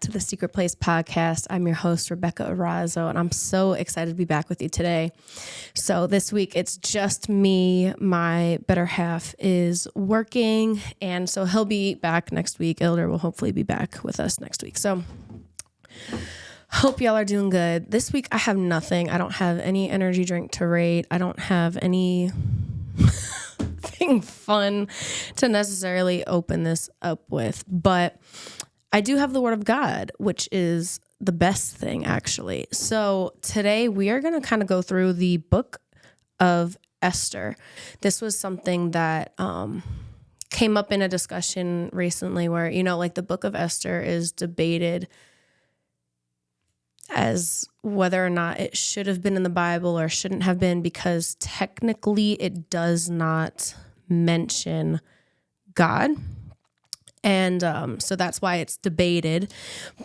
to the Secret Place podcast. I'm your host, Rebecca Arazo, and I'm so excited to be back with you today. So this week, it's just me. My better half is working, and so he'll be back next week. Ilder will hopefully be back with us next week. So hope y'all are doing good. This week, I have nothing. I don't have any energy drink to rate. I don't have any thing fun to necessarily open this up with, but I do have the Word of God, which is the best thing, actually. So today we are going to kind of go through the book of Esther. This was something that came up in a discussion recently where, like the book of Esther is debated as whether or not it should have been in the Bible or shouldn't have been, because technically it does not mention God. And so that's why it's debated.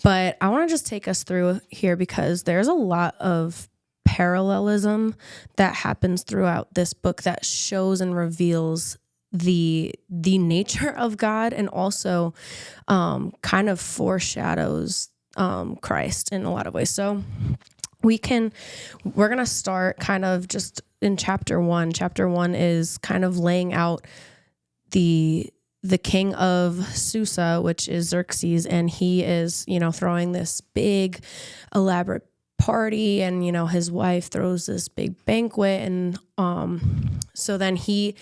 But I want to just take us through here because there's a lot of parallelism that happens throughout this book that shows and reveals the nature of God, and also kind of foreshadows Christ in a lot of ways. So we're going to start kind of just in chapter 1. Chapter 1 is kind of laying out the king of Susa, which is Xerxes, and he is, throwing this big elaborate party, and, his wife throws this big banquet. And so then he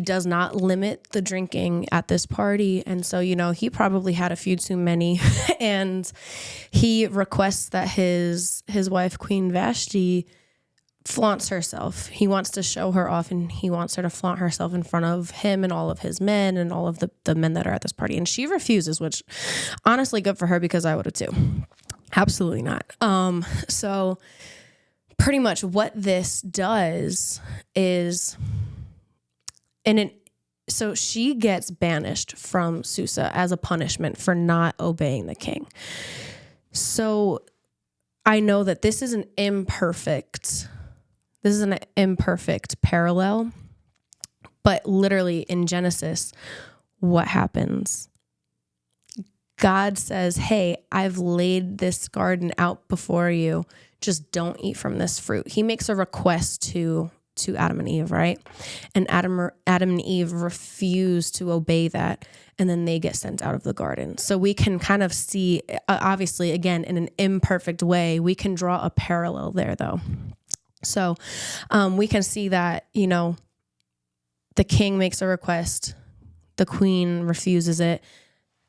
does not limit the drinking at this party. And so, he probably had a few too many and he requests that his wife, Queen Vashti, flaunts herself. He wants to show her off, and he wants her to flaunt herself in front of him and all of his men and all of the men that are at this party. And she refuses, which honestly, good for her, because I would have too. Absolutely not. So pretty much what this does is, so she gets banished from Susa as a punishment for not obeying the king. So I know that this is an imperfect parallel, but literally in Genesis, what happens? God says, hey, I've laid this garden out before you. Just don't eat from this fruit. He makes a request to Adam and Eve, right? And Adam and Eve refuse to obey that, and then they get sent out of the garden. So we can kind of see, obviously, again, in an imperfect way, we can draw a parallel there, though. So we can see that, the king makes a request, the queen refuses it.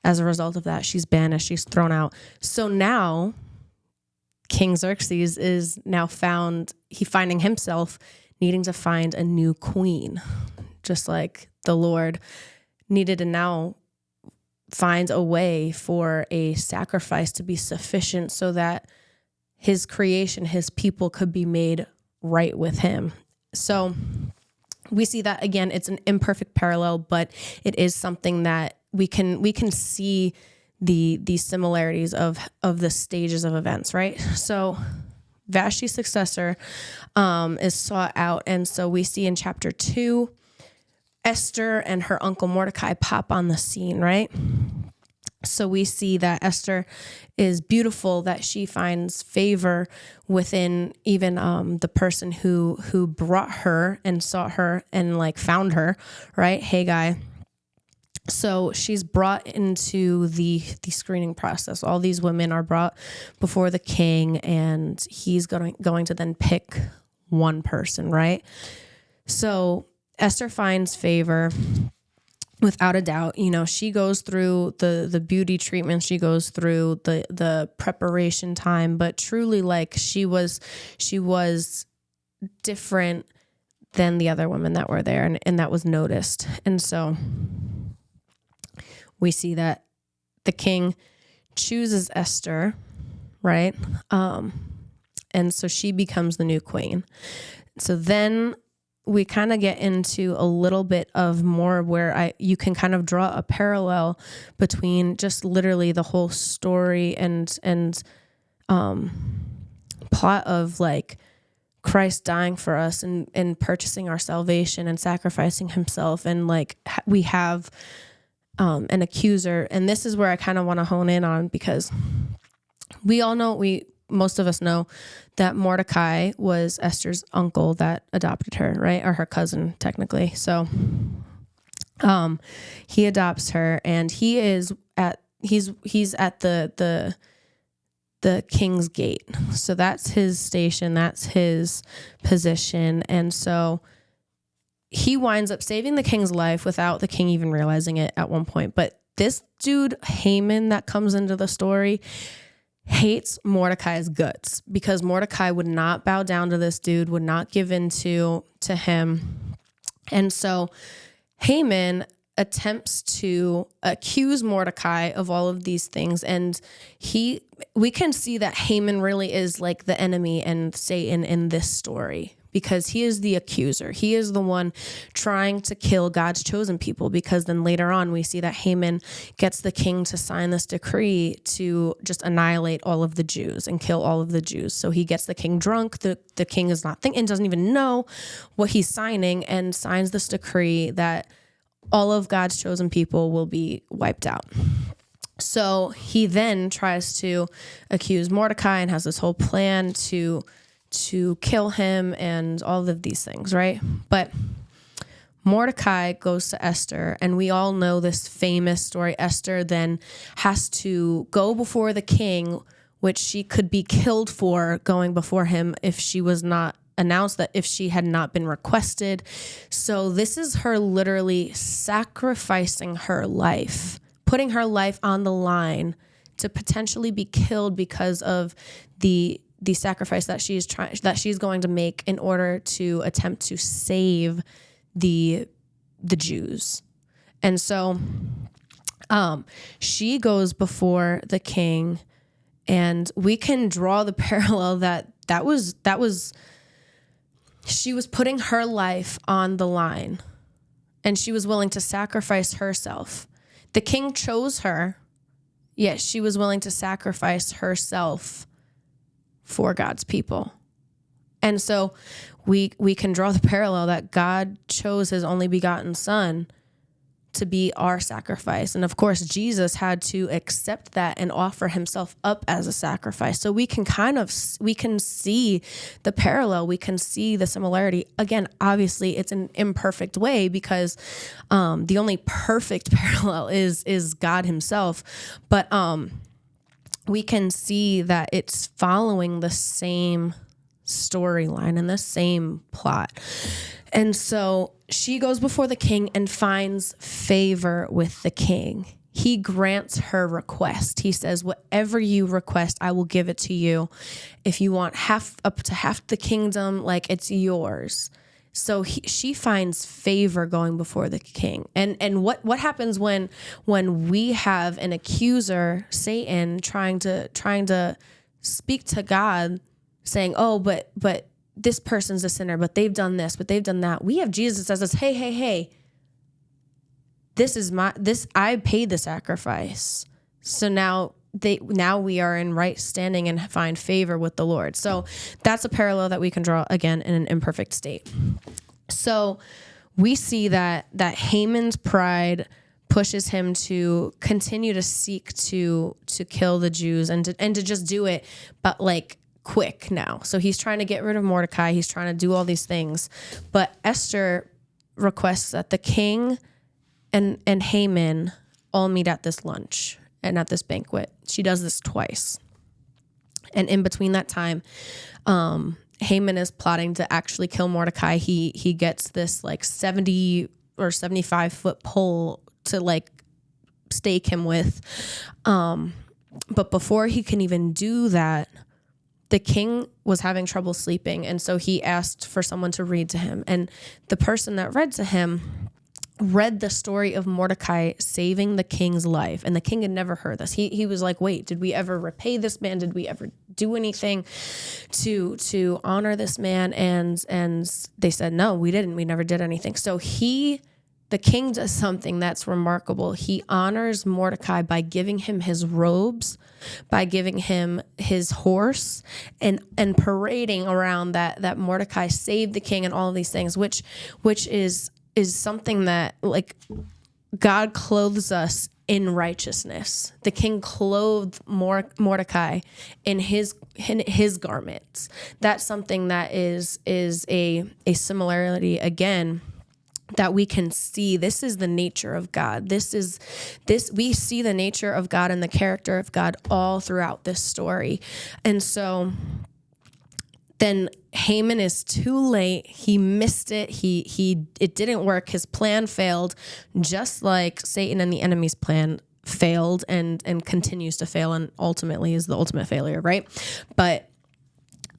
As a result of that, she's banished, she's thrown out. So now King Xerxes is now finding himself needing to find a new queen, just like the Lord needed to now find a way for a sacrifice to be sufficient so that his creation, his people, could be made right with him. So we see that, again, it's an imperfect parallel, but it is something that we can see the similarities of the stages of events, right? So Vashti's successor is sought out, and so we see in chapter 2, Esther and her uncle Mordecai pop on the scene, right? So we see that Esther is beautiful, that she finds favor within even the person who brought her and sought her and found her, right? Haggai. So she's brought into the screening process. All these women are brought before the king, and he's going to then pick one person, right? So Esther finds favor without a doubt. She goes through the beauty treatment, she goes through the preparation time, but truly, she was different than the other women that were there, and that was noticed. And so we see that the king chooses Esther, right? And so she becomes the new queen. So then we kind of get into a little bit of more where you can kind of draw a parallel between just literally the whole story and plot of Christ dying for us and purchasing our salvation and sacrificing himself. And we have an accuser. And this is where I kind of want to hone in on, because we all know, most of us know that Mordecai was Esther's uncle that adopted her, right? Or her cousin, technically. So he adopts her, and he's at the king's gate. So that's his station, that's his position. And so he winds up saving the king's life without the king even realizing it at one point. But this dude, Haman, that comes into the story, hates Mordecai's guts, because Mordecai would not bow down to this dude, would not give in to him. And so Haman attempts to accuse Mordecai of all of these things. And we can see that Haman really is like the enemy and Satan in this story, because he is the accuser. He is the one trying to kill God's chosen people, because then later on we see that Haman gets the king to sign this decree to just annihilate all of the Jews and kill all of the Jews. So he gets the king drunk. The king is not thinking, doesn't even know what he's signing, and signs this decree that all of God's chosen people will be wiped out. So he then tries to accuse Mordecai and has this whole plan to kill him and all of these things, right? But Mordecai goes to Esther, and we all know this famous story. Esther then has to go before the king, which she could be killed for going before him if she was not announced, that if she had not been requested. So this is her literally sacrificing her life, putting her life on the line to potentially be killed because of the sacrifice that she's going to make in order to attempt to save the Jews. And so she goes before the king, and we can draw the parallel that was she was putting her life on the line, and she was willing to sacrifice herself. The king chose her, yet she was willing to sacrifice herself for God's people. And so we can draw the parallel that God chose his only begotten son to be our sacrifice. And of course, Jesus had to accept that and offer himself up as a sacrifice. So we can see the parallel. We can see the similarity. Again, obviously it's an imperfect way, because the only perfect parallel is God himself. But we can see that it's following the same storyline and the same plot. And so she goes before the king and finds favor with the king. He grants her request. He says, whatever you request, I will give it to you. If you want up to half the kingdom, like, it's yours. So she finds favor going before the king. And what happens when we have an accuser, Satan, trying to speak to God, saying, oh, but this person's a sinner, but they've done this, but they've done that. We have Jesus that says, hey, I paid the sacrifice. So now we are in right standing and find favor with the Lord. So that's a parallel that we can draw, again, in an imperfect state. So we see that Haman's pride pushes him to continue to seek to kill the Jews and to just do it, but like quick now. So he's trying to get rid of Mordecai. He's trying to do all these things. But Esther requests that the king and Haman all meet at this lunch and at this banquet. She does this twice. And in between that time, Haman is plotting to actually kill Mordecai. He gets this like 70 or 75 foot pole to like stake him with. But before he can even do that, the king was having trouble sleeping. And so he asked for someone to read to him. And the person that read to him read the story of Mordecai saving the king's life. And the king had never heard this. He was like, wait, did we ever repay this man? Did we ever do anything to honor this man? And they said, no, we didn't. We never did anything. So the king does something that's remarkable. He honors Mordecai by giving him his robes, by giving him his horse, and parading around that Mordecai saved the king and all of these things, which is something that, like, God clothes us in righteousness. The king clothed Mordecai in his garments. That's something that is a similarity again that we can see. This is the nature of God. We see the nature of God and the character of God all throughout this story. And so then Haman is too late. He missed it. It didn't work. His plan failed, just like Satan and the enemy's plan failed and continues to fail and ultimately is the ultimate failure, right? But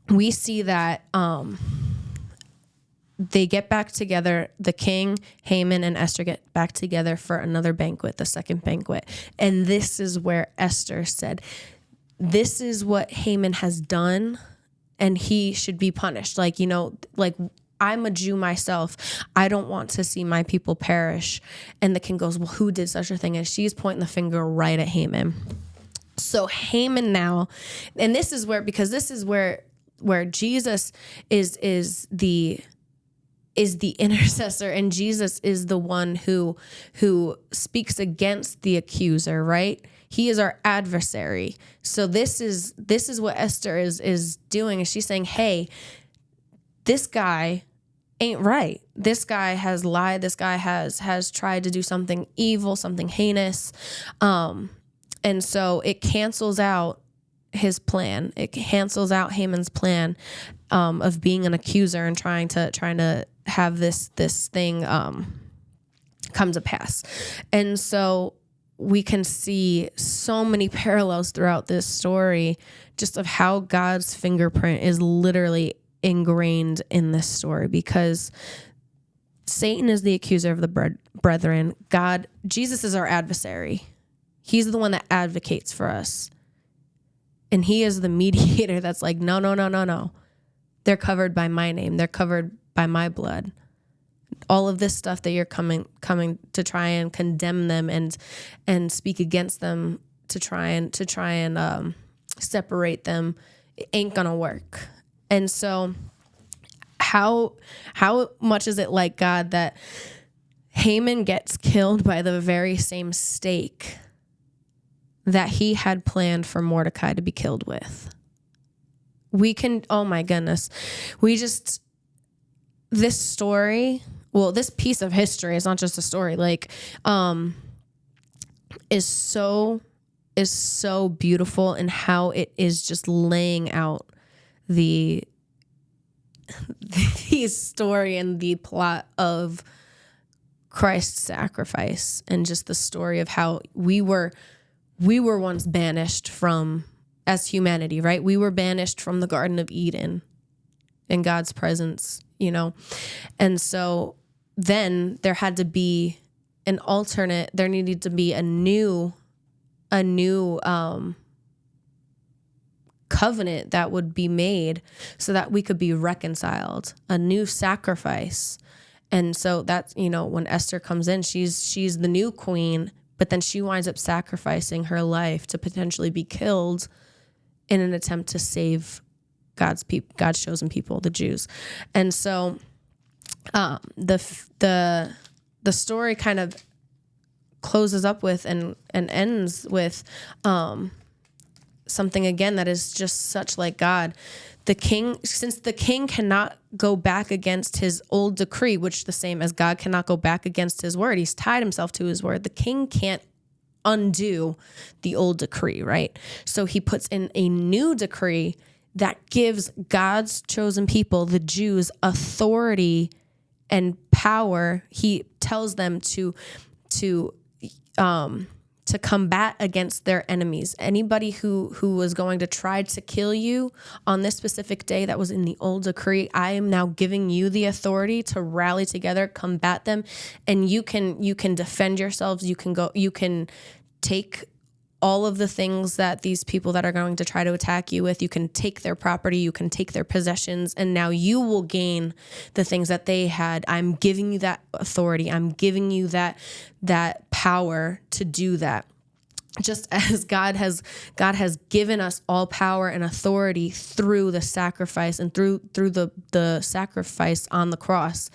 we see that they get back together. The king, Haman, and Esther get back together for another banquet, the second banquet. And this is where Esther said, this is what Haman has done, and he should be punished. Like, I'm a Jew myself. I don't want to see my people perish. And the king goes, well, who did such a thing? And she's pointing the finger right at Haman. So Haman now, and this is where Jesus is the intercessor, and Jesus is the one who speaks against the accuser, right? He is our adversary. So this is what Esther is doing. Is she's saying, hey, this guy ain't right. This guy has lied. This guy has tried to do something evil, something heinous. And so it cancels out his plan. It cancels out Haman's plan of being an accuser and trying to have this thing come to pass. And so we can see so many parallels throughout this story just of how God's fingerprint is literally ingrained in this story, because Satan is the accuser of the brethren. Jesus is our adversary. He's the one that advocates for us. And he is the mediator that's like, no. They're covered by my name. They're covered by my blood. All of this stuff that you're coming to try and condemn them and speak against them to try and separate them, it ain't gonna work. And so how much is it like God that Haman gets killed by the very same stake that he had planned for Mordecai to be killed with? Oh my goodness. This story, this piece of history, is not just a story, is so beautiful in how it is just laying out the story and the plot of Christ's sacrifice, and just the story of how we were once banished from, as humanity, right? We were banished from the Garden of Eden in God's presence, and so then there had to be an alternate. There needed to be a new covenant that would be made so that we could be reconciled, a new sacrifice. And so that's, when Esther comes in, she's the new queen, but then she winds up sacrificing her life to potentially be killed in an attempt to save God's chosen people, the Jews. And so the story kind of closes up with and ends with something again that is just such like God. Since the king cannot go back against his old decree, which the same as God cannot go back against his word, he's tied himself to his word. The king can't undo the old decree, right? So he puts in a new decree that gives God's chosen people, the Jews, authority and power. He tells them to combat against their enemies. Anybody who was going to try to kill you on this specific day that was in the old decree, I am now giving you the authority to rally together, combat them, and you can defend yourselves. You can take all of the things that these people that are going to try to attack you with, you can take their property, you can take their possessions, and now you will gain the things that they had. I'm giving you that authority. I'm giving you that power to do that. just as God has given us all power and authority through the sacrifice and through the sacrifice on the cross,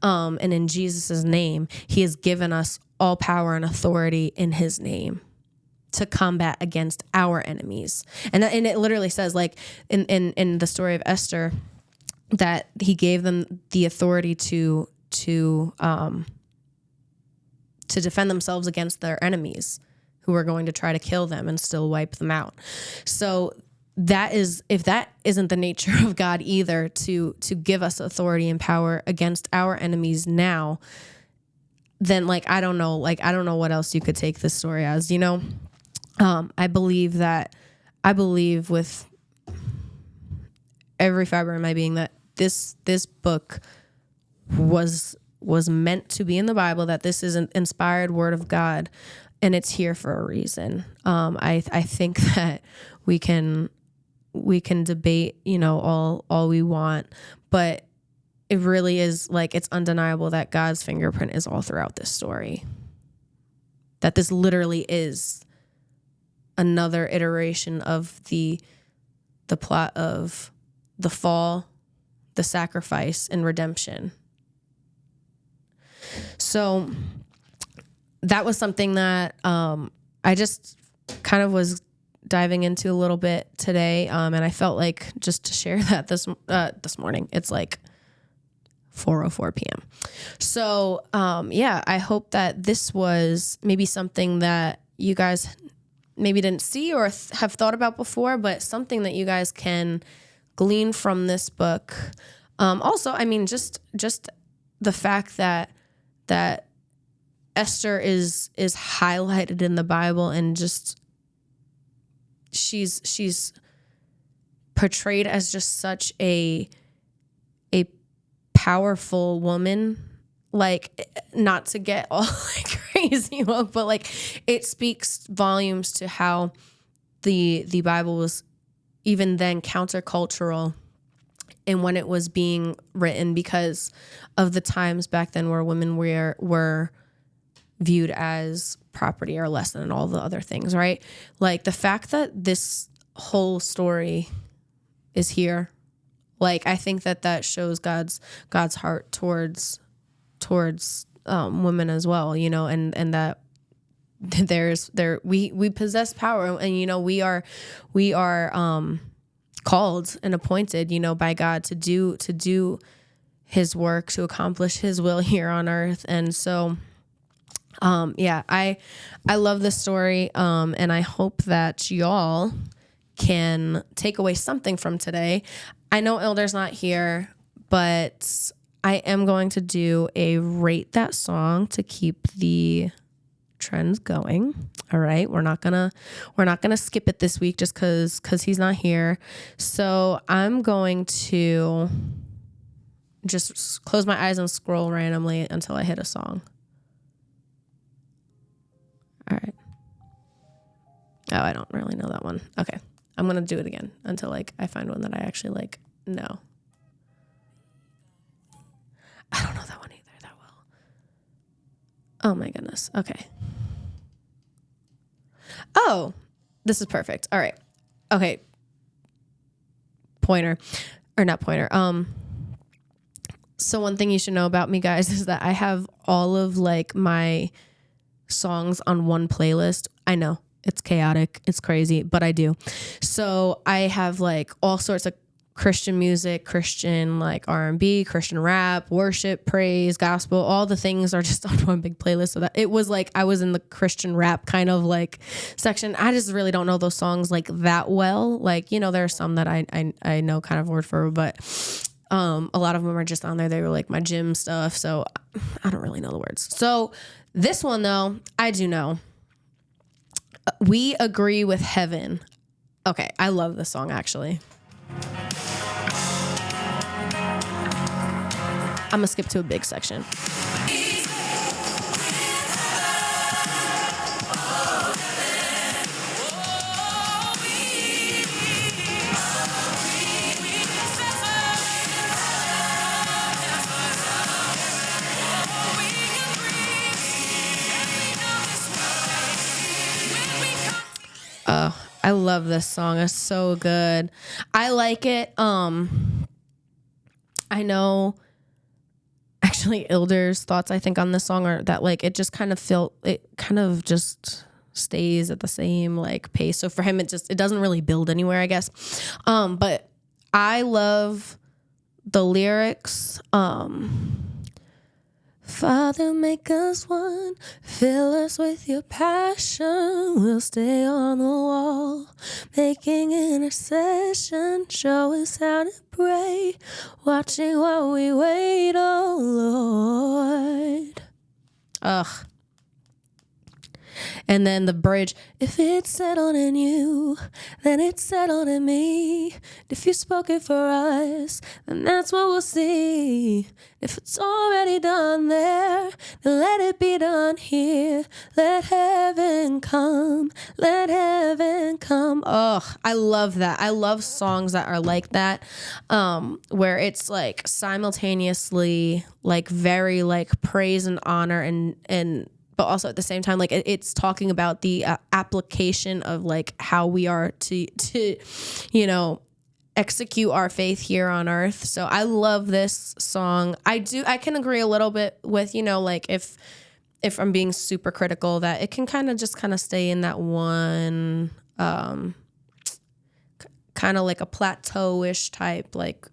and in Jesus' name, he has given us all power and authority in his name to combat against our enemies. And it literally says, like in the story of Esther, that he gave them the authority to defend themselves against their enemies who are going to try to kill them and still wipe them out. So if that isn't the nature of God either, to give us authority and power against our enemies now, then I don't know what else you could take this story as, I believe with every fiber in my being that this book was meant to be in the Bible, that this is an inspired word of God, and it's here for a reason. I think that we can debate, all we want, but it really is it's undeniable that God's fingerprint is all throughout this story. That this literally is another iteration of the plot of the fall, the sacrifice, and redemption. So that was something that I just kind of was diving into a little bit today, and I felt like just to share that this morning. It's 4:04 p.m. So I hope that this was maybe something that you guys maybe didn't see or have thought about before, but something that you guys can glean from this book. Also, I mean, just the fact that Esther is highlighted in the Bible, and just she's portrayed as just such a powerful woman. Not to get all crazy woke, but it speaks volumes to how the Bible was even then countercultural and when it was being written, because of the times back then where women were viewed as property or less than all the other things, right? The fact that this whole story is here, I think that shows God's heart towards women as well, and that we possess power, and we are called and appointed, by God to do his work, to accomplish his will here on earth. And so I love this story, and I hope that y'all can take away something from today. I know Ilder's not here, but I am going to do a rate that song to keep the trends going. All right, we're not gonna skip it this week just because he's not here. So I'm going to just close my eyes and scroll randomly until I hit a song. All right. Oh, I don't really know that one. Okay, I'm gonna do it again until I find one that I actually know. I don't know that one either that well. Oh my goodness. Okay. Oh, this is perfect. All right. Okay. Pointer. Or not pointer. So one thing you should know about me, guys, is that I have all of my songs on one playlist. I know it's chaotic, it's crazy, but I do. So I have all sorts of Christian music, Christian R&B, Christian rap, worship, praise, gospel, all the things are just on one big playlist. So that it was I was in the Christian rap kind of section. I just really don't know those songs that well. There are some that I know kind of word for word, but a lot of them are just on there. They were my gym stuff. So I don't really know the words. So this one though, I do know. We Agree with Heaven. Okay. I love this song actually. I'm gonna skip to a big section. love this song. It's so good. I like it. I know actually Ilder's thoughts, I think, on this song are that like it kind of just stays at the same like pace. So for him it doesn't really build anywhere, I guess. But I love the lyrics. Father, make us one, fill us with your passion. We'll stay on the wall, making intercession. Show us how to pray, watching while we wait, oh Lord. Ugh. And then the bridge, if it's settled in you, then it's settled in me. If you spoke it for us, then that's what we'll see. If it's already done there, then let it be done here. Let heaven come, let heaven come. Oh, I love that. I love songs that are like that, where it's like simultaneously like very like praise and honor and but also at the same time, like it's talking about the application of like how we are to, you know, execute our faith here on earth. So I love this song. I can agree a little bit with, you know, like if I'm being super critical, that it can kind of stay in that one, kind of like a plateau-ish type like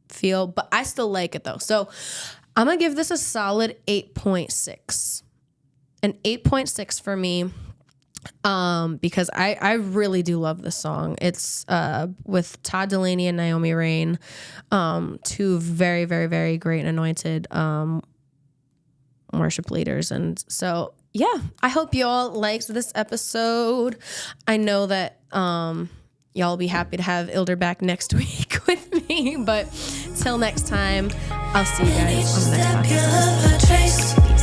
feel, but I still like it though. So I'm going to give this a solid 8.6. An 8.6 for me, because I really do love this song. It's with Todd Delaney and Naomi Rain, two very, very, very great and anointed worship leaders. And so, yeah, I hope you all liked this episode. I know that y'all will be happy to have Ilder back next week with me. But till next time, I'll see you guys on the next podcast. Peace.